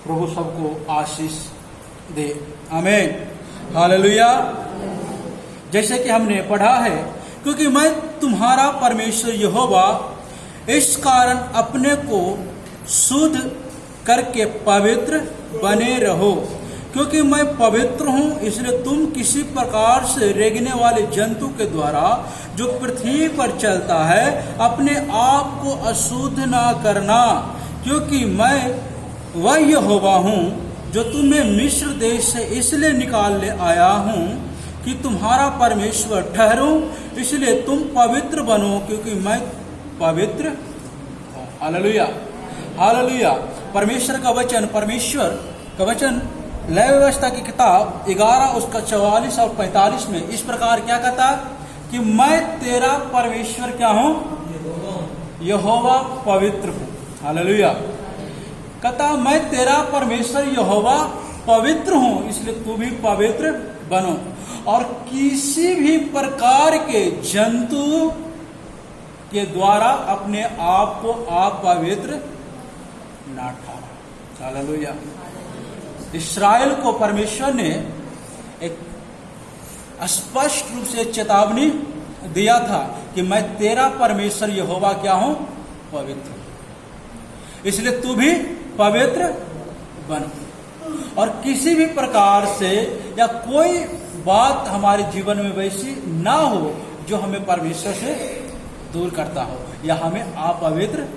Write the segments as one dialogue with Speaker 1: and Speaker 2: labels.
Speaker 1: प्रभु सबको आशीष दे, आमीन, हालेलुया। जैसे कि हमने पढ़ा है, क्योंकि मैं तुम्हारा परमेश्वर यहोवा इस कारण अपने को शुद्ध करके पवित्र बने रहो, क्योंकि मैं पवित्र हूँ। इसलिए तुम किसी प्रकार से रेंगने वाले जंतु के द्वारा जो पृथ्वी पर चलता है अपने आप को अशुद्ध ना करना, क्योंकि मैं वह यहोवा हूँ जो तुम्हें मिस्र देश से इसलिए निकाल ले आया हूँ कि तुम्हारा परमेश्वर ठहरूं। इसलिए तुम पवित्र बनो, क्योंकि मैं पवित्र हूँ। Hallelujah, hallelujah. परमेश्वर का वचन, परमेश्वर का वचन लय व्यवस्था की किताब 11 उसका 44 और 45 में इस प्रकार क्या कहता कि मैं तेरा परमेश्वर क्या हूँ, यहोवा पवित्र हूँ। हालेलुया। कहता मैं तेरा परमेश्वर यहोवा पवित्र हूँ, इसलिए तू भी पवित्र बनो और किसी भी प्रकार के जंतु के द्वारा अपने आप को आप पवित्र ना ठहराओ। हालेलुया। इस्राएल को परमेश्वर ने एक स्पष्ट रूप से चेतावनी दिया था कि मैं तेरा परमेश्वर यहोवा क्या हूं, पवित्र, इसलिए तू भी पवित्र बन। और किसी भी प्रकार से या कोई बात हमारे जीवन में वैसी ना हो जो हमें परमेश्वर से दूर करता हो या हमें अपवित्र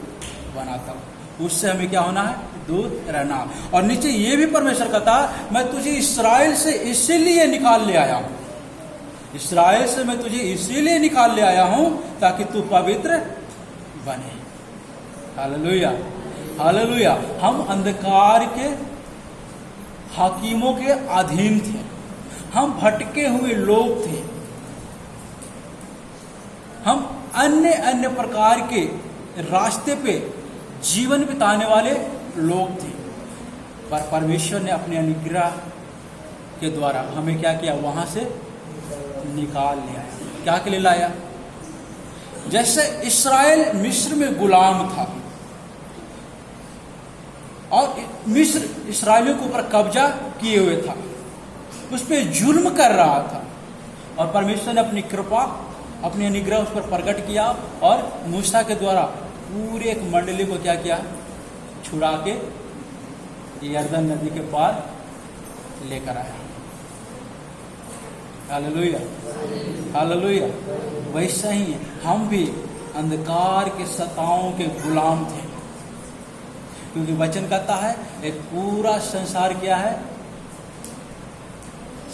Speaker 1: बनाता हो, उससे हमें क्या होना है, दूर रहना। और नीचे ये भी परमेश्वर कहता मैं तुझे इस्राएल से इसीलिए निकाल ले आया हूं, इस्राएल से मैं तुझे इसीलिए निकाल ले आया हूं ताकि तू पवित्र बने। Hallelujah, hallelujah. हम अंधकार के हाकिमों के अधीन थे, हम भटके हुए लोग थे, हम अन्य अन्य प्रकार के रास्ते पे जीवन बिताने वाले लोग थे, पर परमेश्वर ने अपने अनुग्रह के द्वारा हमें क्या किया, वहां से निकाल ले आया। क्या के लिए लाया? जैसे इस्राएल मिस्र में गुलाम था और मिस्र इस्राएलियों के ऊपर कब्जा किए हुए था, उस पर जुल्म कर रहा था, और परमेश्वर ने अपनी कृपा अपनी अनुग्रह उस पर प्रकट किया और मूसा के द्वारा पूरे एक मंडली को क्या किया, छुड़ा के यरदन नदी के पार लेकर आया। Hallelujah, hallelujah. वैसा ही हम भी अंधकार के सताओं के गुलाम थे, क्योंकि वचन कहता है एक पूरा संसार क्या है,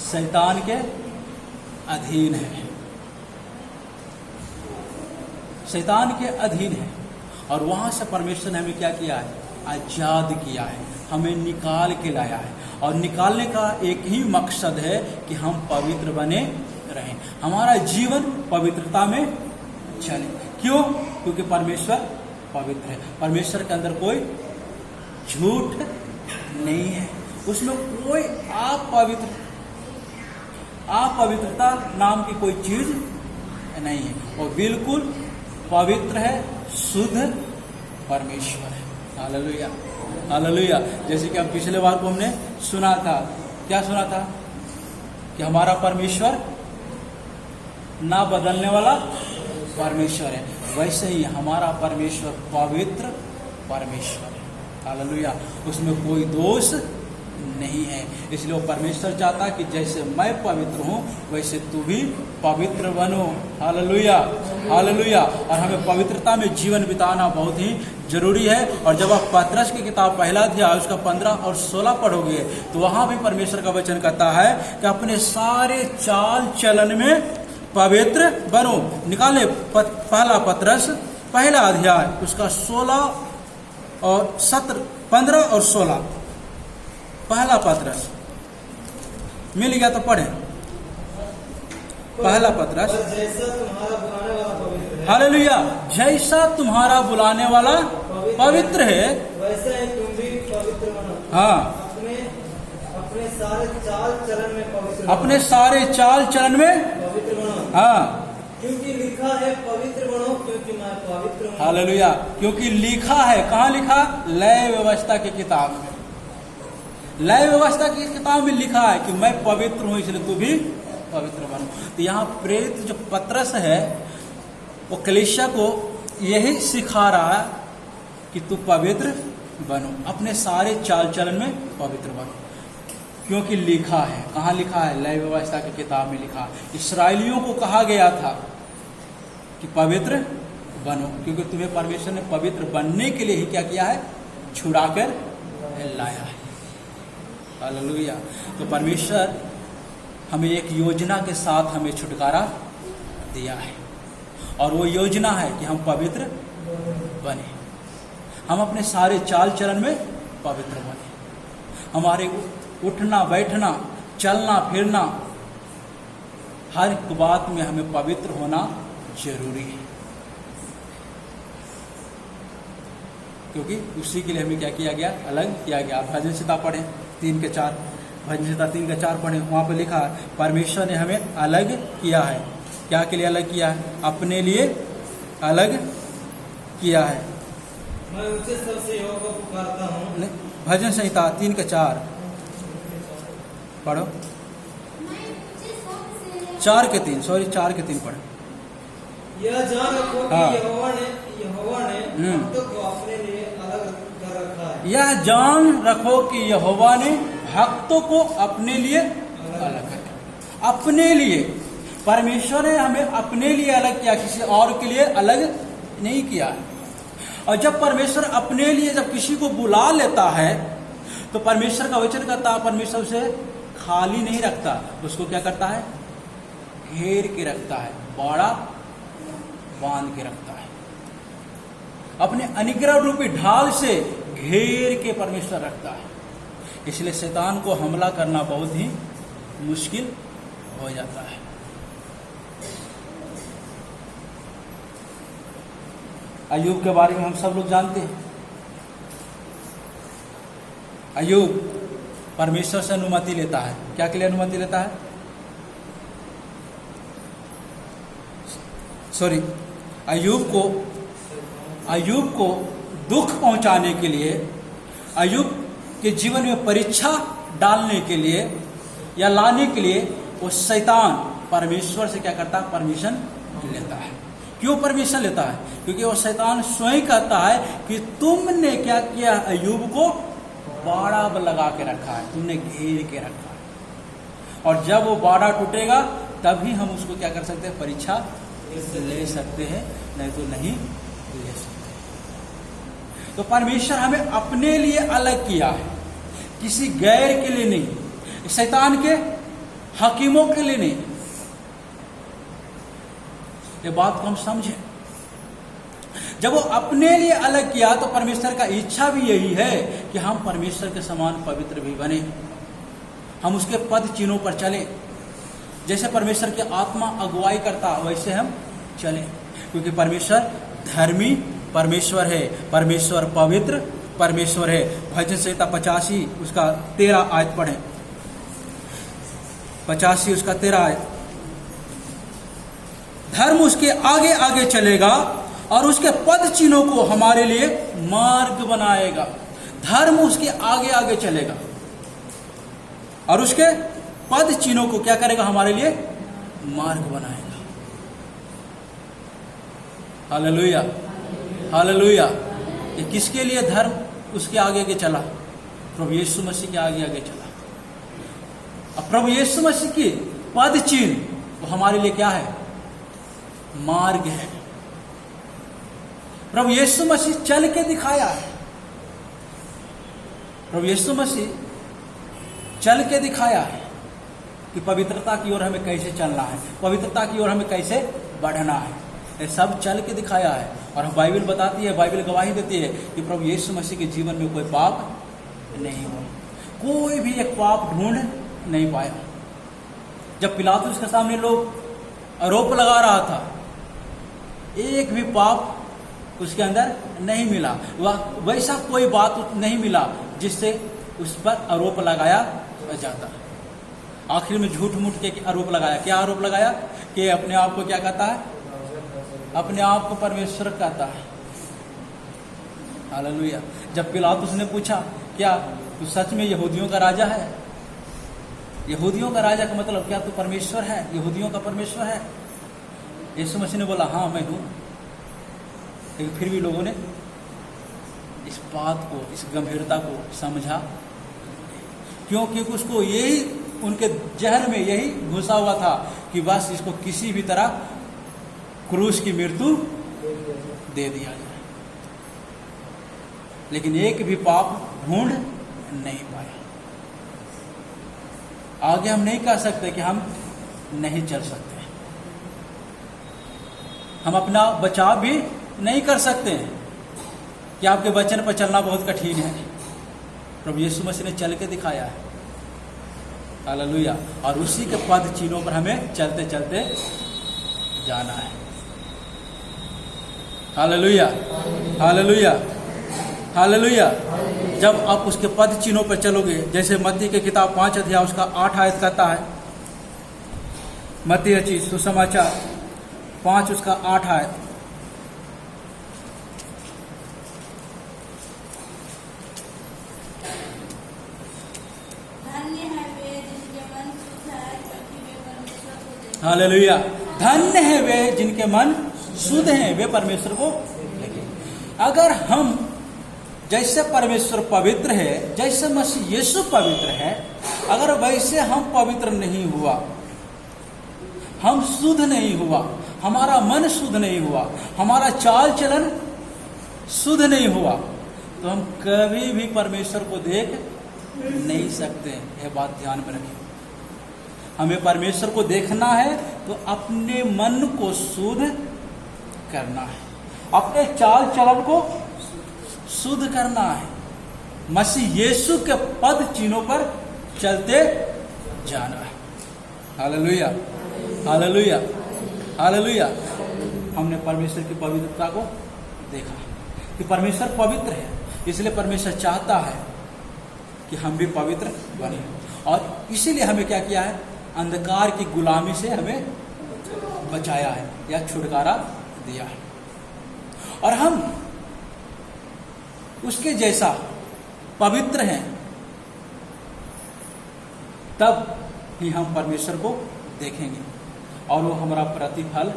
Speaker 1: शैतान के अधीन है, शैतान के अधीन है। और वहां से परमेश्वर ने हमें क्या किया है, आजाद किया है, हमें निकाल के लाया है। और निकालने का एक ही मकसद है कि हम पवित्र बने रहें, हमारा जीवन पवित्रता में चले। क्यों? क्योंकि परमेश्वर पवित्र है, परमेश्वर के अंदर कोई झूठ नहीं है, उसमें कोई अपवित्रता नाम की कोई चीज नहीं है, और बिल्कुल पवित्र है, शुद्ध परमेश्वर है। Hallelujah, hallelujah. जैसे कि हम पिछले बार को हमने सुना था, क्या सुना था कि हमारा परमेश्वर ना बदलने वाला परमेश्वर है, वैसे ही हमारा परमेश्वर पवित्र परमेश्वर है। हालेलुया, उसमें कोई दोष नहीं है। इसलिए वो परमेश्वर चाहता कि जैसे मैं पवित्र हूँ वैसे तू भी पवित्र बनो। Hallelujah, hallelujah. और हमें पवित्रता में जीवन बिताना बहुत ही जरूरी है। और जब आप पतरस की किताब पहला अध्याय उसका 15 और 16 पढ़ोगे तो वहां भी परमेश्वर का वचन कहता है कि अपने सारे चाल चलन में पवित्र बनो। निकाले पहला पतरस पहला अध्याय उसका 16 और 15 और 16। पहला पतरस मिल गया तो पढ़े। पहला पतरस, हालेलुया, जैसा तुम्हारा बुलाने वाला पवित्र है
Speaker 2: वैसे ही तुम भी पवित्र बनो।
Speaker 1: हाँ,
Speaker 2: अपने सारे चाल चलन में पवित्र बनो।
Speaker 1: अपने सारे चाल चलन में
Speaker 2: पवित्र बनो।
Speaker 1: हाँ,
Speaker 2: क्योंकि लिखा है पवित्र बनो क्योंकि मैं पवित्र हूँ।
Speaker 1: हालेलुया। क्योंकि लिखा है, कहाँ लिखा? लय व्यवस्था की किताब में। लय व्यवस्था की किताब में लिखा है कि मैं पवित्र हूं इसलिए तू भी पवित्र बनो। तो यहाँ प्रेरित जो पतरस है वो कलीसिया को यही सिखा रहा है कि तू पवित्र बनो, अपने सारे चाल चलन में पवित्र बनो, क्योंकि लिखा है। कहाँ लिखा है? लय व्यवस्था की किताब में लिखा है। इसराइलियों को कहा गया था कि पवित्र बनो, क्योंकि तुम्हें परमेश्वर ने पवित्र बनने के लिए ही क्या किया है? छुड़ाकर लाया है। हालेलुया। तो परमेश्वर हमें एक योजना के साथ हमें छुटकारा दिया है, और वो योजना है कि हम पवित्र बने, हम अपने सारे चाल चलन में पवित्र बने, हमारे उठना बैठना चलना फिरना हर एक बात में हमें पवित्र होना जरूरी है, क्योंकि उसी के लिए हमें क्या किया गया? अलग किया गया। भजन संहिता पढ़े 3 के 4, भजन संहिता 3 के 4 पढ़े, वहां पर लिखा है परमेश्वर ने हमें अलग किया है। क्या के लिए अलग किया है? अपने लिए अलग किया है।
Speaker 2: मैं ऊंचे स्वर से यहोवा को पुकारता हूँ।
Speaker 1: भजन संहिता 3 के 4 पढ़ो। 4 के 3 पढ़ो।
Speaker 2: यह जान रखो कि
Speaker 1: हाँ।
Speaker 2: यहोवा ने भक्तों को अपने लिए अलग कर रखा है।
Speaker 1: यह जान रखो कि यहोवा ने भक्तों को अपने लिए अलग किया। अपने लिए परमेश्वर ने हमें अपने लिए अलग किया, किसी और के लिए अलग नहीं किया है। और जब परमेश्वर अपने लिए जब किसी को बुला लेता है तो परमेश्वर का वचन करता है, परमेश्वर उसे खाली नहीं रखता, उसको क्या करता है? घेर के रखता है, बाड़ा बांध के रखता है, अपने अनुग्रह रूपी ढाल से घेर के परमेश्वर रखता है। इसलिए शैतान को हमला करना बहुत ही मुश्किल हो जाता है। अय्यूब के बारे में हम सब लोग जानते हैं। अय्यूब परमेश्वर से अनुमति लेता है। क्या के लिए अनुमति लेता है? अय्यूब को दुख पहुंचाने के लिए, अय्यूब के जीवन में परीक्षा डालने के लिए या लाने के लिए वो शैतान परमेश्वर से क्या करता है? परमिशन लेता है। क्यों परमिशन लेता है? क्योंकि वो शैतान स्वयं कहता है कि तुमने क्या किया? अय्यूब को बाड़ा लगा के रखा है, तुमने घेर के रखा है, और जब वो बाड़ा टूटेगा तभी हम उसको क्या कर सकते हैं? परीक्षा ले सकते हैं, नहीं तो नहीं ले सकते। तो परमेश्वर हमें अपने लिए अलग किया है, किसी गैर के लिए नहीं, शैतान के हकीमों के लिए नहीं। ये बात को हम समझें। जब वो अपने लिए अलग किया तो परमेश्वर का इच्छा भी यही है कि हम परमेश्वर के समान पवित्र भी बने, हम उसके पद चिन्हों पर चलें। जैसे परमेश्वर की आत्मा अगुवाई करता वैसे हम चलें, क्योंकि परमेश्वर धर्मी परमेश्वर है, परमेश्वर पवित्र परमेश्वर है। भजन संहिता 85 उसका 13 आयत पढ़ें। 85 उसका 13 आयत। धर्म उसके आगे आगे चलेगा और उसके पद चिन्हों को हमारे लिए मार्ग बनाएगा। धर्म उसके आगे आगे चलेगा और उसके पद चिन्हों को क्या करेगा? हमारे लिए मार्ग बनाएगा। Hallelujah, hallelujah. ये किसके लिए धर्म उसके आगे आगे चला? प्रभु यीशु मसीह के आगे आगे चला। अब प्रभु यीशु मसीह की पद चिन्ह वो हमारे लिए क्या है? मार्ग है। प्रभु यीशु मसीह चल के दिखाया है। प्रभु यीशु मसीह चल के दिखाया है कि पवित्रता की ओर हमें कैसे चलना है, पवित्रता की ओर हमें कैसे बढ़ना है। ये सब चल के दिखाया है। और बाइबल बताती है, बाइबल गवाही देती है कि प्रभु यीशु मसीह के जीवन में कोई पाप नहीं हुआ, कोई भी एक पाप ढूंढ नहीं पाया। जब पिलातुस के सामने लोग आरोप लगा रहा था, एक भी पाप उसके अंदर नहीं मिला, वैसा कोई बात नहीं मिला जिससे उस पर आरोप लगाया जाता। आखिर में झूठ मूठ के आरोप लगाया। क्या आरोप लगाया? कि अपने आप को क्या कहता है? अपने आप को परमेश्वर कहता है। हालेलुया। जब पिलातुस ने पूछा क्या तू सच में यहूदियों का राजा है? यहूदियों का राजा का मतलब क्या तू परमेश्वर है, यहूदियों का परमेश्वर है? यीशु मसीह ने बोला हाँ मैं हूं। लेकिन फिर भी लोगों ने इस बात को, इस गंभीरता को समझा, क्योंकि उसको यही उनके जहन में यही घुसा हुआ था कि बस इसको किसी भी तरह क्रूस की मृत्यु दे दिया जाए। लेकिन एक भी पाप ढूंढ नहीं पाया। आगे हम नहीं कह सकते कि हम नहीं चल सकते, हम अपना बचाव भी नहीं कर सकते कि आपके वचन पर चलना बहुत कठिन है। प्रभु यीशु मसीह ने चल के दिखाया है, हालेलुया। और उसी के पद चिन्हों पर हमें चलते चलते जाना है, हालेलुया, हालेलुया, हालेलुया। जब आप उसके पद चिन्हों पर चलोगे, जैसे मत्ती के किताब 5 अध्याय उसका 8 आयत कहता है, मत्ती रचित सुसमाचार 5 उसका 8 आयत, हालेलुया। धन्य है वे जिनके मन शुद्ध हैं, वे परमेश्वर को देखेंगे। अगर हम जैसे परमेश्वर पवित्र है, जैसे मसीह यीशु पवित्र है, अगर वैसे हम पवित्र नहीं हुआ, हम शुद्ध नहीं हुआ, हमारा मन शुद्ध नहीं हुआ, हमारा चाल चलन शुद्ध नहीं हुआ, तो हम कभी भी परमेश्वर को देख नहीं सकते। यह बात ध्यान में रखें। हमें परमेश्वर को देखना है तो अपने मन को शुद्ध करना है, अपने चाल चलन को शुद्ध करना है, मसीह यीशु के पद चिन्हों पर चलते जाना है। Hallelujah, hallelujah, hallelujah. हमने परमेश्वर की पवित्रता को देखा कि परमेश्वर पवित्र है, इसलिए परमेश्वर चाहता है कि हम भी पवित्र बने, और इसीलिए हमें क्या किया है, अंधकार की गुलामी से हमें बचाया है या छुटकारा दिया है, और हम उसके जैसा पवित्र हैं, तब ही हम परमेश्वर को देखेंगे और वो हमारा प्रतिफल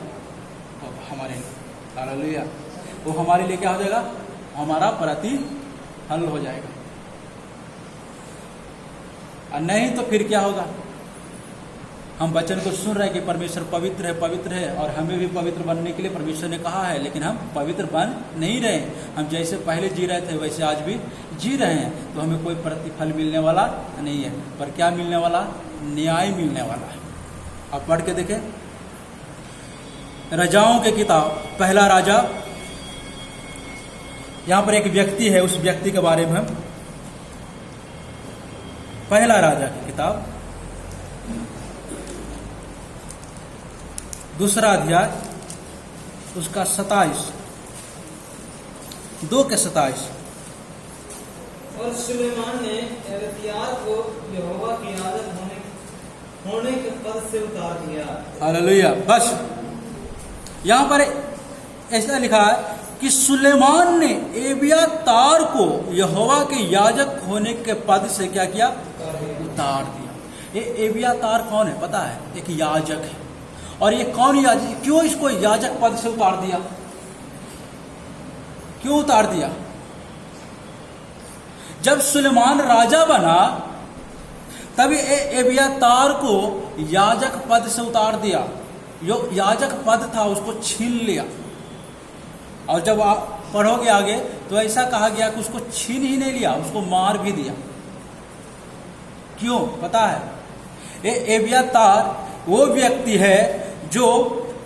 Speaker 1: हमारे लिए, हालेलुया, वो हमारे लिए क्या हो जाएगा, हमारा प्रतिफल हो जाएगा। और नहीं तो फिर क्या होगा, हम वचन को सुन रहे हैं कि परमेश्वर पवित्र है, पवित्र है, और हमें भी पवित्र बनने के लिए परमेश्वर ने कहा है, लेकिन हम पवित्र बन नहीं रहे। हम जैसे पहले जी रहे थे वैसे आज भी जी रहे हैं, तो हमें कोई प्रतिफल मिलने वाला नहीं है। पर क्या मिलने वाला, न्याय मिलने वाला है। आप पढ़ के देखें, राजाओं के किताब पहला राजा, यहां पर एक व्यक्ति है, उस व्यक्ति के बारे में हम पहला राजा की किताब दूसरा अध्याय उसका 27, 2 के 27।
Speaker 2: और सुलेमान ने एहतियात को यहोवा की आदत होने के पद से उतार दिया।
Speaker 1: हालेलुया। बस यहां पर ऐसा लिखा है कि सुलेमान ने एबियातार को यहोवा के याजक होने के पद से क्या किया, उतार दिया। ये एबियातार कौन है पता है, एक याजक है। और ये कौन याजक, क्यों इसको याजक पद से उतार दिया, क्यों उतार दिया? जब सुलेमान राजा बना तभी एबियातार को याजक पद से उतार दिया। जो याजक पद था उसको छीन लिया। और जब आप पढ़ोगे आगे तो ऐसा कहा गया कि उसको छीन ही नहीं लिया, उसको मार भी दिया। क्यों पता है? ये एबियातार वो व्यक्ति है जो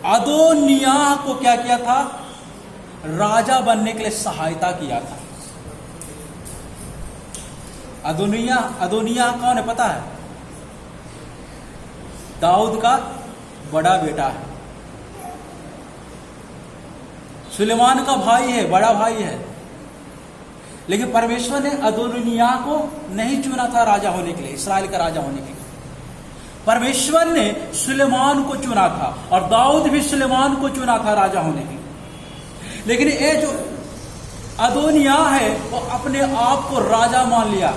Speaker 1: अदोनियाह को क्या किया था, राजा बनने के लिए सहायता किया था। अदोनियाह कौन है पता है? दाऊद का बड़ा बेटा है, सुलेमान का भाई है, बड़ा भाई है। लेकिन परमेश्वर ने अदोनियाह को नहीं चुना था राजा होने के लिए, इस्राएल का राजा होने के लिए। परमेश्वर ने सुलेमान को चुना था, और दाऊद भी सुलेमान को चुना था राजा होने के लिए। लेकिन ये जो अदोनियाह है वो अपने आप को राजा मान लिया,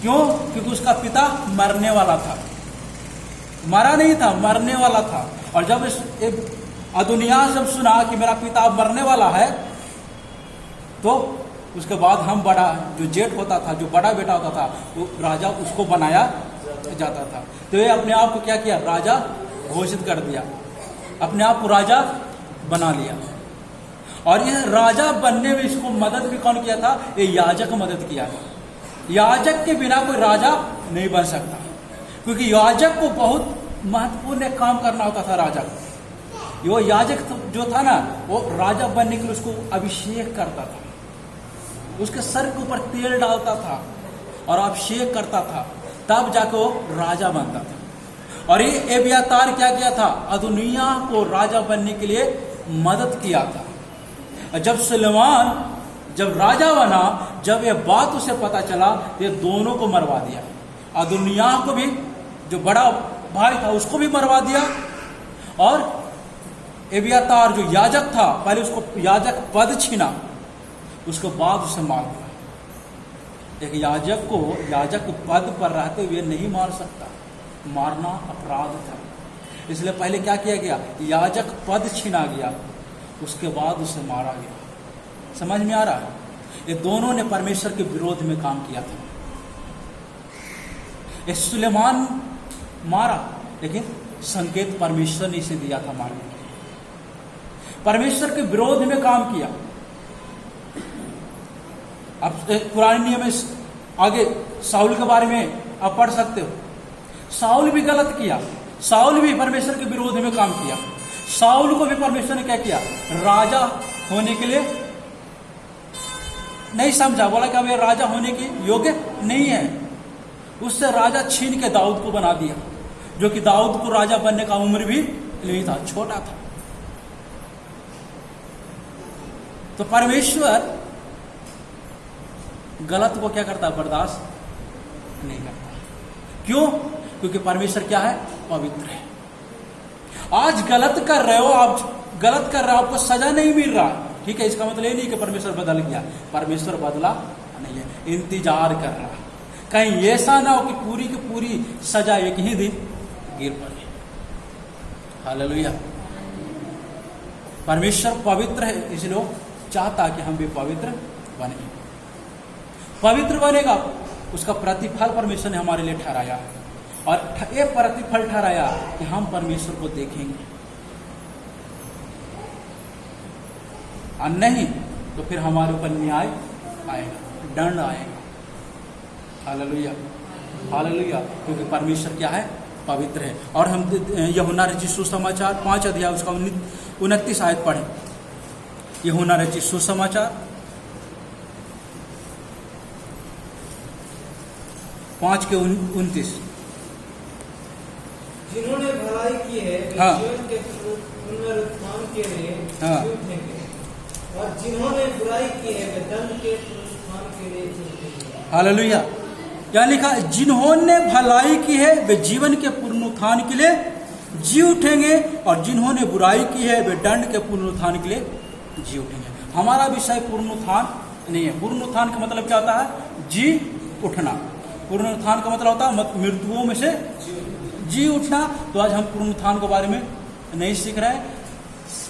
Speaker 1: क्यों? क्योंकि उसका पिता मरने वाला था, मरा नहीं था, मरने वाला था। और जब अदोनियास जब सुना कि मेरा पिता मरने वाला है, तो उसके बाद हम बड़ा जो जेठ होता था, जो बड़ा बेटा होता था, वो राजा उसको बनाया जाता था। तो ये अपने आप को क्या किया? राजा घोषित कर दिया, अपने आप को राजा बना लिया। और यह राजा बनने में इसको मदद भी कौन किया था? ये याजक मदद किया था। याजक के बिना कोई राजा नहीं बन सकता, क्योंकि याजक को बहुत महत्वपूर्ण काम करना होता था। राजा वो याजक जो था ना, वो राजा बनने के लिए उसको अभिषेक करता था, उसके सर के ऊपर तेल डालता था और अभिषेक करता था, तब जाके वो राजा बनता था। और ये एब्यातार क्या किया था? अदोनिया को राजा बनने के लिए मदद किया था। जब सुलेमान जब राजा बना, जब ये बात उसे पता चला, ये दोनों को मरवा दिया। अदोनिया को भी, जो बड़ा भाई था, उसको भी मरवा दिया, और एब्यातार जो याजक था, पहले उसको याजक पद छीना, उसके बाद उसे मार दिया। एक याजक को पद पर रहते हुए नहीं मार सकता, मारना अपराध था। इसलिए पहले क्या किया गया? याजक पद छीना गया, उसके बाद उसे मारा गया। समझ में आ रहा है? ये दोनों ने परमेश्वर के विरोध में काम किया था। ये सुलेमान मारा, लेकिन संकेत परमेश्वर ने इसे दिया था मारने के लिए। परमेश्वर के विरोध में काम किया। अब पुराने नियम में आगे साउल के बारे में आप पढ़ सकते हो। साउल भी गलत किया, साउल भी परमेश्वर के विरोध में काम किया। साउल को भी परमेश्वर ने क्या किया? राजा होने के लिए नहीं समझा, बोला कि अब ये राजा होने की योग्य नहीं है। उससे राजा छीन के दाऊद को बना दिया, जो कि दाऊद को राजा बनने का उम्र भी नहीं था, छोटा था। तो परमेश्वर गलत को क्या करता? बर्दाश्त नहीं करता। क्यों? क्योंकि परमेश्वर क्या है? पवित्र है। आज गलत कर रहे हो, आप गलत कर रहे हो, आपको सजा नहीं मिल रहा, ठीक है, इसका मतलब ये नहीं कि परमेश्वर बदल गया। परमेश्वर बदला नहीं है, इंतजार कर रहा। कहीं ऐसा ना हो कि पूरी की पूरी सजा एक ही दिन गिर पड़े। हालेलुया। परमेश्वर पवित्र है, इसलिए वो चाहता कि हम भी पवित्र बने। पवित्र बनेगा, उसका प्रतिफल परमेश्वर ने हमारे लिए ठहराया है। और ये प्रतिफल ठहराया कि हम परमेश्वर को देखेंगे, और नहीं तो फिर हमारे ऊपर न्याय आएगा, दंड आएगा। Hallelujah, hallelujah. क्योंकि परमेश्वर क्या है? पवित्र है। और हम यूहन्ना रचित सुसमाचार 5 अध्याय उसका 29 आयत पढ़ें। यूहन्ना रचित सुसमाचार 5 के 29।
Speaker 2: जिन्होंने भलाई की है वे
Speaker 1: हाँ।
Speaker 2: जीवन के पुनरुत्थान के लिए
Speaker 1: हाँ।
Speaker 2: जी उठेंगे, और जिन्होंने बुराई की है वे दंड के पुनरुत्थान के लिए जी उठेंगे।
Speaker 1: हालेलुया। क्या लिखा? जिन्होंने भलाई की है वे जीवन के पुनरुत्थान के लिए जी उठेंगे, और जिन्होंने बुराई की है वे दंड के पुनरुत्थान के लिए जी उठेंगे। हमारा विषय पुनरुत्थान नहीं है। पुनरुत्थान का मतलब क्या होता है? जी उठना। पुनरुत्थान का मतलब होता है मृत्युओं में से जी उठना। तो आज हम पुनरुत्थान के बारे में नहीं सीख रहे हैं।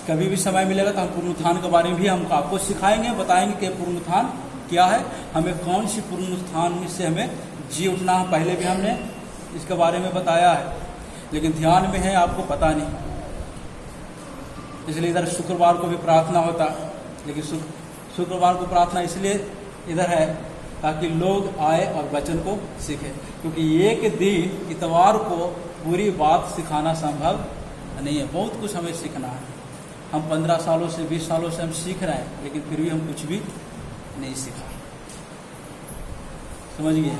Speaker 1: कभी भी समय मिलेगा तो हम पुनरुत्थान के बारे में भी हम आपको सिखाएंगे, बताएंगे कि पुनरुत्थान क्या है, हमें कौन सी पुनरुत्थान में से हमें जी उठना है। पहले भी हमने इसके बारे में बताया है, लेकिन ध्यान में है आपको पता नहीं। इसलिए इधर शुक्रवार को भी प्रार्थना होता है, लेकिन शुक्रवार को प्रार्थना इसलिए इधर है ताकि लोग आए और वचन को सीखें, क्योंकि एक दिन इतवार को पूरी बात सिखाना संभव नहीं है। बहुत कुछ हमें सीखना है। हम 15 सालों से 20 सालों से हम सीख रहे हैं, लेकिन फिर भी हम कुछ भी नहीं सीखा। समझ गए?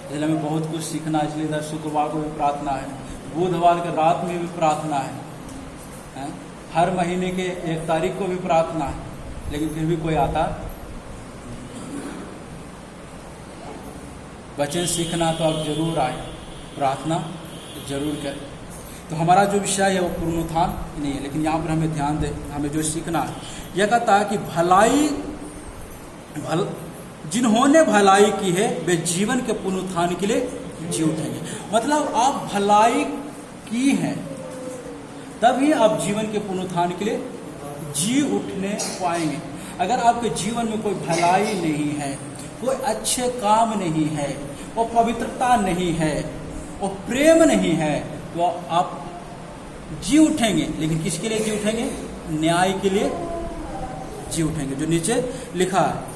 Speaker 1: इसलिए हमें बहुत कुछ सीखना है। इसलिए इधर शुक्रवार को भी प्रार्थना है, बुधवार के रात में भी प्रार्थना है, हर महीने के 1 तारीख को भी प्रार्थना है, लेकिन फिर भी कोई आता। वचन सीखना तो आप जरूर आए, प्रार्थना जरूर करें। तो हमारा जो विषय है वो पुनरुत्थान नहीं है, लेकिन यहाँ पर हमें ध्यान दें, हमें जो सीखना है। यह कहता है कि जिन्होंने भलाई की है वे जीवन के पुनरुत्थान के लिए जी उठेंगे। मतलब आप भलाई की है तभी आप जीवन के पुनरुत्थान के लिए जी उठने पाएंगे। अगर आपके जीवन में कोई भलाई नहीं है, कोई अच्छे काम नहीं है, वो पवित्रता नहीं है, वो प्रेम नहीं है, तो आप जी उठेंगे, लेकिन किसके लिए जी उठेंगे? न्याय के लिए जी उठेंगे, जो नीचे लिखा है।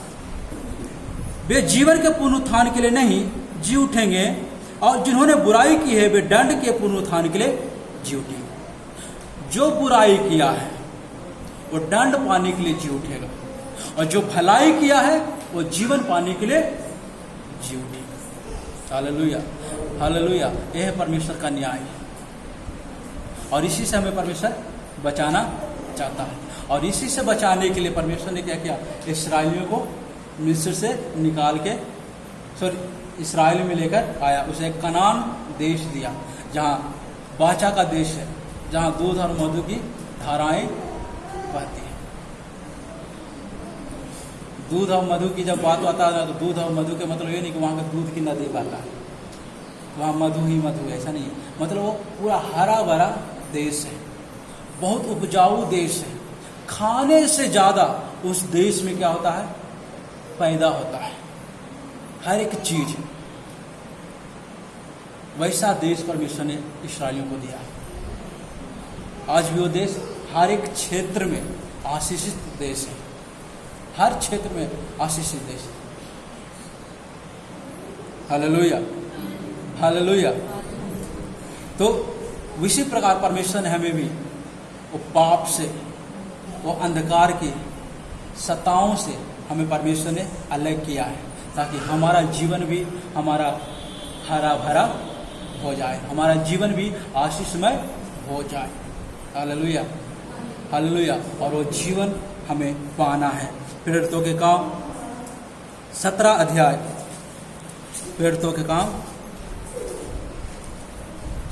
Speaker 1: वे जीवन के पुनरुत्थान के लिए नहीं जी उठेंगे, और जिन्होंने बुराई की है वे दंड के पुनरुत्थान के लिए जी उठेंगे। जो बुराई किया है वो दंड पाने के लिए जी उठेगा, और जो भलाई किया है वो जीवन पाने के लिए जी उठेगा। Hallelujah, hallelujah. यह है परमेश्वर का न्याय, और इसी से हमें परमेश्वर बचाना चाहता है। और इसी से बचाने के लिए परमेश्वर ने क्या किया? इस्राएलियों को मिस्र से निकाल के इस्राएल में लेकर आया, उसे एक कनान देश दिया, जहाँ बाचा का देश है, जहाँ दूध और मधु की धाराएं बहती हैं। दूध और मधु की जब बात आता है तो दूध और मधु के मतलब ये नहीं कि वहाँ का दूध की नदी बहता है, वहाँ मधु ही मधु, ऐसा नहीं है। मतलब वो पूरा हरा भरा देश है, बहुत उपजाऊ देश है। खाने से ज्यादा उस देश में क्या होता है? पैदा होता है, हर एक चीज। वैसा देश परमेश्वर ने इस्राएलियों को दिया। आज भी वो देश हर एक क्षेत्र में आशीषित देश है, हर क्षेत्र में आशीषित देश है। Hallelujah, hallelujah. तो उसी प्रकार परमेश्वर ने हमें भी वो पाप से, वो अंधकार की सताओं से हमें परमेश्वर ने अलग किया है, ताकि हमारा जीवन भी हमारा हरा भरा हो जाए, हमारा जीवन भी आशीषमय हो जाए। Hallelujah, hallelujah. और वो जीवन हमें पाना है। प्रेरितों के काम 17 अध्याय, प्रेरितों के काम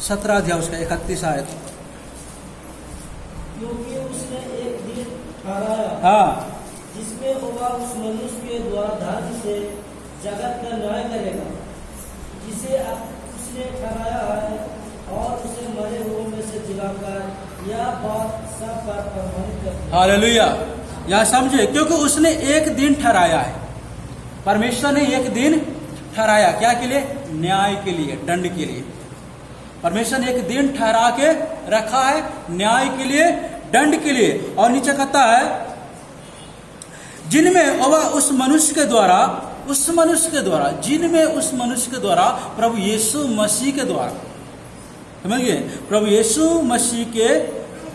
Speaker 1: 17 अध्याय उसका 31 आयत।
Speaker 3: क्योंकि उसने एक दिन ठहराया,
Speaker 1: हाँ,
Speaker 3: जिसमें होगा उस मनुष्य के द्वारा धर्म से जगत का न्याय करेगा, जिसे उसने ठहराया है, और उसे मरे हुए में से जिलाकर यह बात सब पर प्रमाणित करती है।
Speaker 1: हालेलुया। यह समझे, क्योंकि उसने एक दिन ठहराया है। परमेश्वर ने एक दिन ठहराया, क्या के लिए? न्याय के लिए, दंड के लिए। परमेश्वर ने एक दिन ठहरा के रखा है, न्याय के लिए, दंड के लिए। और नीचे कहता है, जिनमें वह उस मनुष्य के द्वारा, जिनमें उस मनुष्य के द्वारा, प्रभु यीशु मसीह के द्वारा, समझिए, प्रभु यीशु मसीह के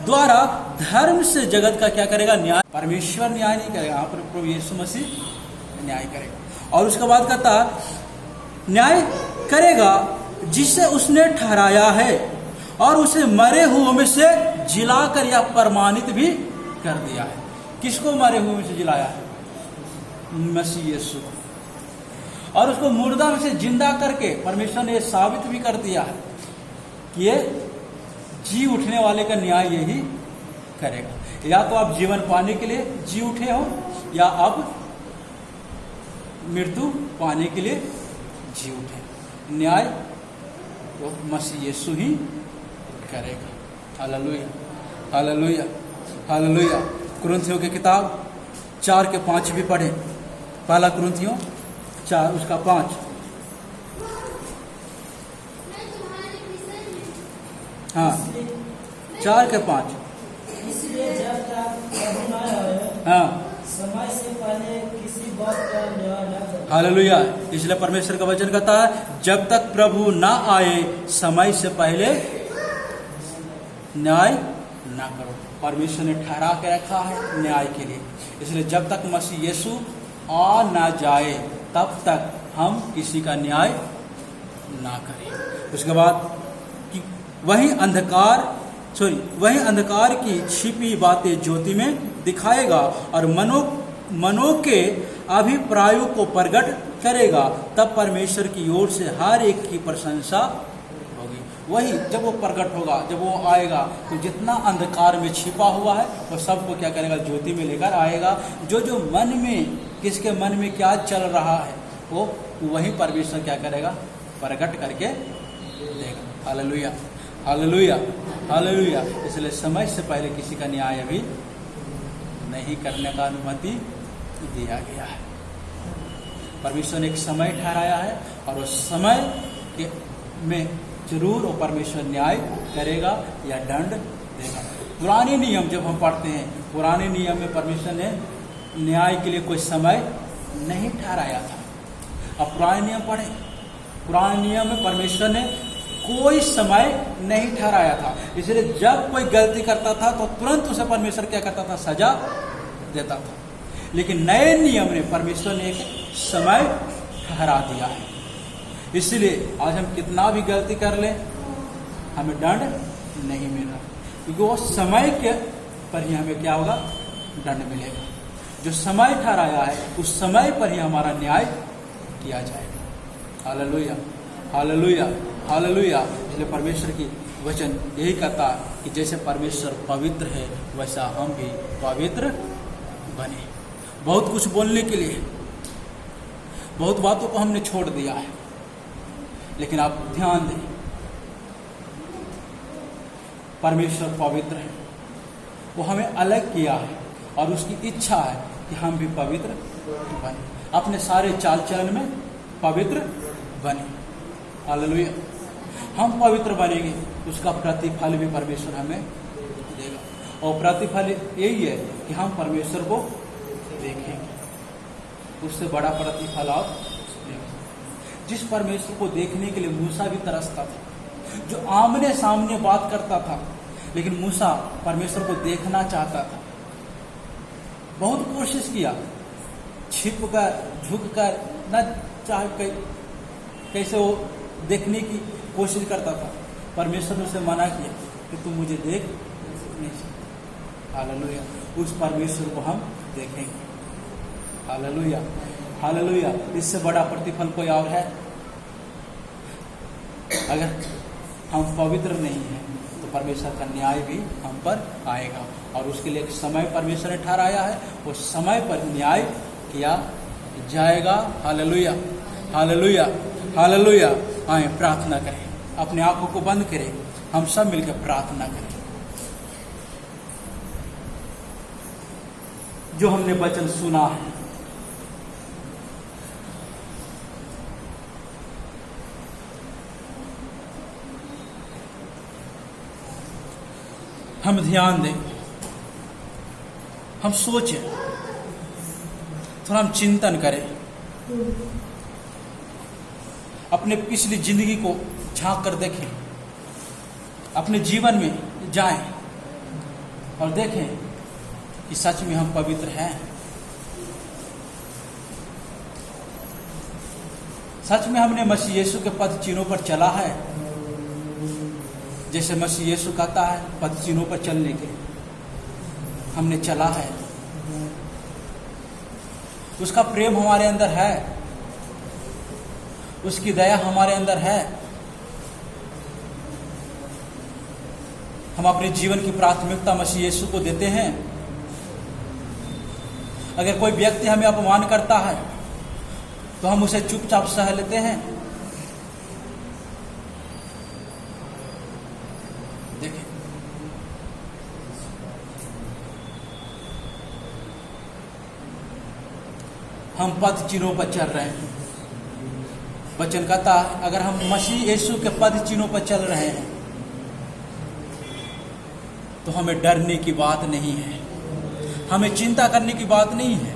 Speaker 1: द्वारा धर्म से जगत का क्या करेगा? न्याय। परमेश्वर न्याय नहीं करेगा, यहाँ पर प्रभु यीशु मसीह न्याय करेगा। और उसके बाद कहता, न्याय करेगा जिसे उसने ठहराया है, और उसे मरे हुओं में से जिलाकर या प्रमाणित भी कर दिया है। किसको मरे हुए में से जिलाया है? मसीह यीशु। और उसको मुर्दा में से जिंदा करके परमेश्वर ने साबित भी कर दिया है कि ये जी उठने वाले का न्याय यही करेगा। या तो आप जीवन पाने के लिए जी उठे हो, या आप मृत्यु पाने के लिए जी उठे। न्याय वो मसीह यीशु ही करेगा। Hallelujah, hallelujah, hallelujah. कुरिन्थियों की किताब 4 के 5 भी पढ़ें। पहला कुरिन्थियों 4 उसका 5। हाँ, 4 के 5।
Speaker 3: इसलिए जब तक प्रभु न आए,
Speaker 1: हाँ,
Speaker 3: समय से पहले किसी बात का न्याय न करें।
Speaker 1: हालेलुया। इसलिए परमेश्वर का वचन कहता है, जब तक प्रभु ना आए समय से पहले न्याय ना करो। परमेश्वर ने ठहरा के रखा है न्याय के लिए, इसलिए जब तक मसीह यीशु आ ना जाए तब तक हम किसी का न्याय ना करें। उसके बाद कि वही अंधकार की छिपी बातें ज्योति में दिखाएगा, और मनो के अभिप्रायों को प्रकट करेगा। तब परमेश्वर की ओर से हर एक की प्रशंसा होगी। वही जब वो प्रकट होगा, जब वो आएगा, तो जितना अंधकार में छिपा हुआ है वो सबको क्या करेगा? ज्योति में लेकर आएगा। जो मन में किसके मन में क्या चल रहा है, वो वही परमेश्वर क्या करेगा, प्रकट करके देगा। Hallelujah, hallelujah, hallelujah. इसलिए समय से पहले किसी का न्याय अभी नहीं करने का अनुमति दिया गया है। परमेश्वर ने एक समय ठहराया है और उस समय के में जरूर वो परमेश्वर न्याय करेगा या दंड देगा। पुराने नियम जब हम पढ़ते हैं, पुराने नियम में परमेश्वर ने न्याय के लिए कोई समय नहीं ठहराया था। अब पुराने नियम पढ़ें, पुराने नियम में परमेश्वर ने कोई समय नहीं ठहराया था। इसलिए जब कोई गलती करता था तो तुरंत उसे परमेश्वर क्या करता था, सजा देता था। लेकिन नए नियम में परमेश्वर ने एक समय ठहरा दिया है। इसलिए आज हम कितना भी गलती कर लें, हमें दंड नहीं मिल रहा, क्योंकि वो समय के पर ही हमें क्या होगा, दंड मिलेगा। जो समय ठहराया है उस समय पर ही हमारा न्याय किया जाएगा। Hallelujah, hallelujah, hallelujah. इसलिए परमेश्वर की वचन यही कहता है कि जैसे परमेश्वर पवित्र है वैसा हम भी पवित्र बने। बहुत कुछ बोलने के लिए, बहुत बातों को हमने छोड़ दिया है, लेकिन आप ध्यान दें, परमेश्वर पवित्र है, वो हमें अलग किया है और उसकी इच्छा है कि हम भी पवित्र बने, अपने सारे चाल चलन में पवित्र बने। हालेलुया। हम पवित्र बनेंगे, उसका प्रतिफल भी परमेश्वर हमें देगा, और प्रतिफल यही है कि हम परमेश्वर को देखेंगे। उससे बड़ा प्रतिफल आप देखेंगे। जिस परमेश्वर को देखने के लिए मूसा भी तरसता था, जो आमने सामने बात करता था, लेकिन मूसा परमेश्वर को देखना चाहता था, बहुत कोशिश किया, छिप कर, झुक कर, न चाहे कैसे वो देखने की कोशिश करता था। परमेश्वर ने उसे मना किया कि तुम मुझे देख नहीं सकते। हालेलुया। उस परमेश्वर को हम देखेंगे। Hallelujah, hallelujah. इससे बड़ा प्रतिफल कोई और है? अगर हम पवित्र नहीं हैं तो परमेश्वर का न्याय भी हम पर आएगा, और उसके लिए एक समय परमेश्वर ने ठहराया है, उस समय पर न्याय किया जाएगा। Hallelujah, hallelujah, hallelujah. आए प्रार्थना करें, अपने आंखों को बंद करें, हम सब मिलकर प्रार्थना करें। जो हमने वचन सुना है, हम ध्यान दें, हम सोचें, थोड़ा हम चिंतन करें, अपने पिछली जिंदगी को झांक कर देखें, अपने जीवन में जाएं और देखें कि सच में हम पवित्र हैं। सच में हमने मसीह यीशु के पद चिन्हों पर चला है, जैसे मसीह यीशु कहता है पद चिन्हों पर चलने के, हमने चला है। उसका प्रेम हमारे अंदर है, उसकी दया हमारे अंदर है। हम अपने जीवन की प्राथमिकता मसीह यीशु को देते हैं। अगर कोई व्यक्ति हमें अपमान करता है तो हम उसे चुपचाप सह लेते हैं। देखिए, हम पद चिन्हों पर चल रहे हैं। वचन कहता है अगर हम मसीह यीशु के पद चिन्हों पर चल रहे हैं तो हमें डरने की बात नहीं है, हमें चिंता करने की बात नहीं है।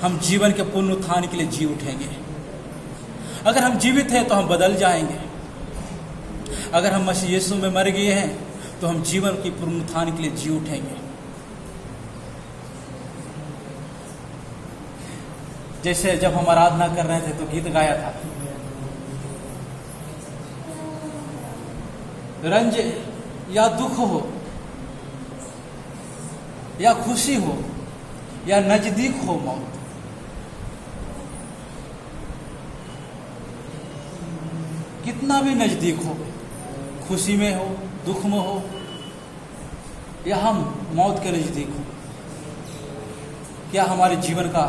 Speaker 1: हम जीवन के पुनरुत्थान के लिए जी उठेंगे। अगर हम जीवित हैं तो हम बदल जाएंगे। अगर हम मसीह यीशु में मर गए हैं तो हम जीवन की पुनरुत्थान के लिए जी उठेंगे। जैसे जब हम आराधना कर रहे थे तो गीत गाया था, रंज या दुख हो या खुशी हो या नजदीक हो मौत, कितना भी नजदीक हो, खुशी में हो, दुख में हो, या हम मौत के नजदीक हो, क्या हमारे जीवन का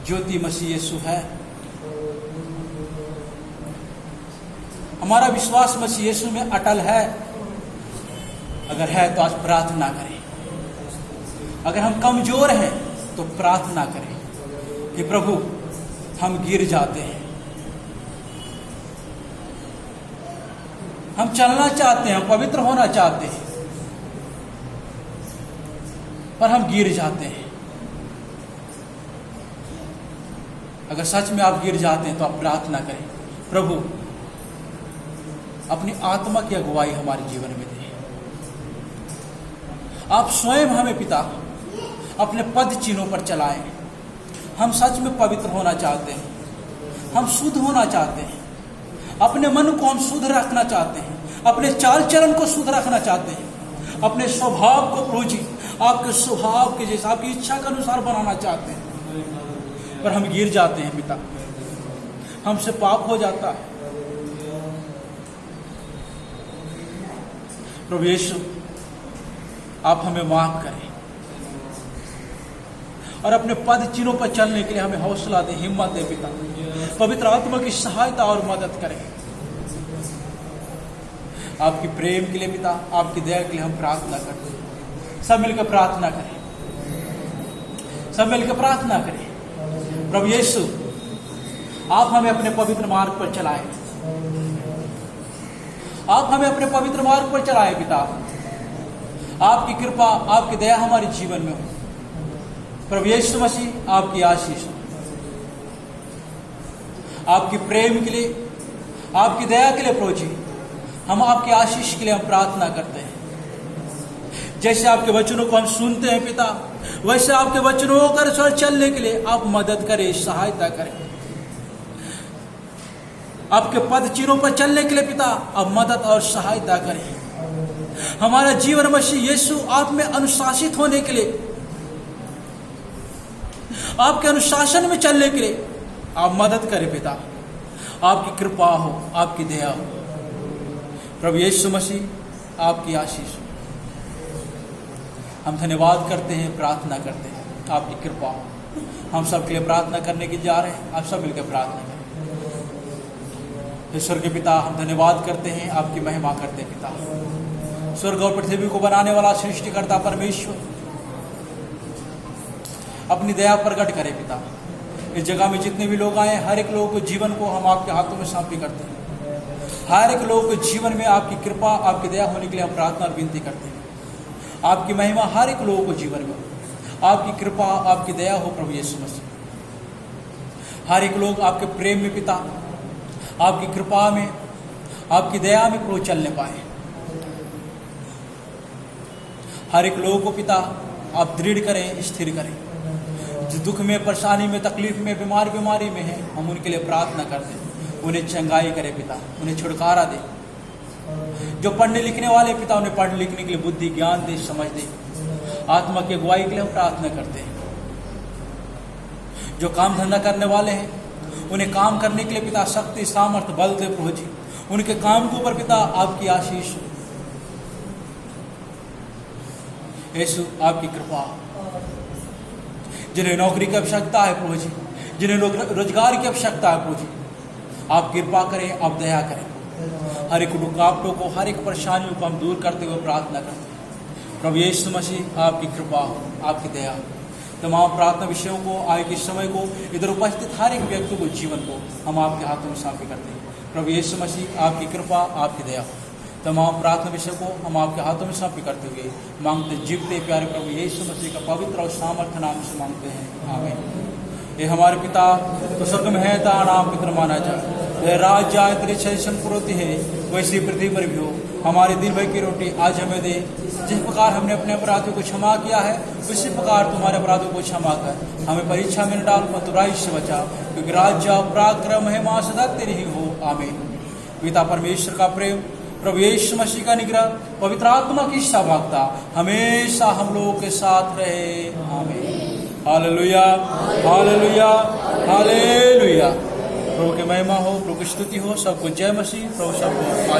Speaker 1: ज्योति मसीह यीशु है। हमारा विश्वास मसीह यीशु में अटल है। अगर है तो आज प्रार्थना करें। अगर हम कमजोर हैं तो प्रार्थना करें कि प्रभु हम गिर जाते हैं, हम चलना चाहते हैं, पवित्र होना चाहते हैं, पर हम गिर जाते हैं। अगर सच में आप गिर जाते हैं तो आप प्रार्थना करें, प्रभु अपनी आत्मा की अगुवाई हमारे जीवन में दें। आप स्वयं हमें पिता अपने पद चिन्हों पर चलाएं। हम सच में पवित्र होना चाहते हैं, हम शुद्ध होना चाहते हैं, अपने मन को हम शुद्ध रखना चाहते हैं, अपने चाल चलन को शुद्ध रखना चाहते हैं, अपने स्वभाव को प्रभु जी आपके स्वभाव के जैसा आपकी इच्छा के अनुसार बनाना चाहते हैं, पर हम गिर जाते हैं पिता, हमसे पाप हो जाता है। प्रभु यीशु आप हमें माफ करें और अपने पद चिन्हों पर चलने के लिए हमें हौसला दे, हिम्मत दे पिता। पवित्र आत्मा की सहायता और मदद करें। आपकी प्रेम के लिए पिता, आपकी दया के लिए हम प्रार्थना करते हैं। सब मिलकर प्रार्थना करें, सब मिलकर प्रार्थना करें। प्रभु यीशु आप हमें अपने पवित्र मार्ग पर चलाएं, आप हमें अपने पवित्र मार्ग पर चलाएं पिता। आपकी कृपा, आपकी दया हमारे जीवन में हो। प्रभु यीशु मसीह आपकी आशीष हो। आपकी प्रेम के लिए, आपकी दया के लिए प्रभु जी हम आपकी आशीष के लिए हम प्रार्थना करते हैं। जैसे आपके वचनों को हम सुनते हैं पिता, वैसे आपके वचनों पर चलने के लिए आप मदद करें, सहायता करें। आपके पद चिन्हों पर चलने के लिए पिता आप मदद और सहायता करें। हमारा जीवन मसीह यीशु आप में अनुशासित होने के लिए, आपके अनुशासन में चलने के लिए आप मदद करें पिता। आपकी कृपा हो, आपकी दया हो। प्रभु यीशु मसीह आपकी आशीष हो। हम धन्यवाद करते हैं, प्रार्थना करते हैं, आपकी कृपा हो। हम सब के लिए प्रार्थना करने की जा रहे हैं, आप सब मिलकर प्रार्थना करें। ईश्वर के पिता हम धन्यवाद करते हैं, आपकी महिमा करते हैं पिता। स्वर्ग और पृथ्वी को बनाने वाला सृष्टिकर्ता परमेश्वर अपनी दया प्रकट करे पिता। इस जगह में जितने भी लोग आए, हर एक लोगों को जीवन को हम आपके हाथों में सौंपी करते हैं। हर एक लोगों के जीवन में आपकी कृपा, आपकी दया होने के लिए हम प्रार्थना और विनती करते हैं। आपकी महिमा हर एक लोगों को जीवन में, आपकी कृपा, आपकी दया हो प्रभु यीशु मसीह। हर एक लोग आपके प्रेम में पिता, आपकी कृपा में, आपकी दया में प्रभु चलने पाए। हर एक लोगों को पिता आप दृढ़ करें, स्थिर करें। जो दुख में, परेशानी में, तकलीफ में, बीमारी में है, हम उनके लिए प्रार्थना करते हैं। उन्हें चंगाई करे पिता, उन्हें छुटकारा दे। जो पढ़ने लिखने वाले पिता, उन्हें पढ़ने लिखने के लिए बुद्धि, ज्ञान दे, समझ दे। आत्मा की अगुवाई के लिए हम प्रार्थना करते हैं। जो काम धंधा करने वाले हैं, उन्हें काम करने के लिए पिता शक्ति, सामर्थ्य, बल दे प्रभु जी। उनके काम के ऊपर पिता आपकी आशीष हो। यीशु आपकी कृपा। जिन्हें नौकरी की आवश्यकता है प्रभु जी, जिन्हें रोजगार की आवश्यकता है प्रभु जी, आप कृपा करें, आप दया करें। हर एक रुकावटों को, हर एक परेशानियों को हम दूर करते हुए प्रार्थना करते हैं। प्रभु यीशु मसीह आपकी कृपा हो, आपकी दया हो। तमाम प्रार्थना विषयों को, आय के समय को, इधर उपस्थित हर एक व्यक्ति को, जीवन को हम आपके हाथों में सौंपी करते हैं। प्रभु यीशु मसीह आपकी कृपा, आपकी दया हो। तमाम प्रार्थना विषय को हम आपके हाथों में सौंपी करते हुए मांगते, जीवते प्यारे प्रभु यीशु मसीह का पवित्र और सामर्थ्य नाम से मांगते हैं, आमीन। ये हमारे पिता तो स्वर्ग में है, तारा नाम पितर माना जाए। वह राज्य आए, तेरी इच्छा संपूर्ति है, वैसी पृथ्वी पर भी हो। हमारे दिन भर की रोटी आज हमें दे। जिस प्रकार हमने अपने अपराधियों को क्षमा किया है, उसी प्रकार तुम्हारे अपराधों को क्षमा कर। हमें परीक्षा में न डाल, परंतु बुराई से बचा, क्योंकि राज्य, पराक्रम, महिमा सदा तेरी ही हो, आमीन। पिता परमेश्वर का प्रेम, प्रभु यीशु मसीह का निग्रह, पवित्र आत्मा की सहभागिता हमेशा हम लोगों के साथ रहे, आमीन। Hallelujah, hallelujah, hallelujah. प्रभु की महिमा हो, प्रभु की स्तुति हो। सबको जय मसीह। प्रभु सबको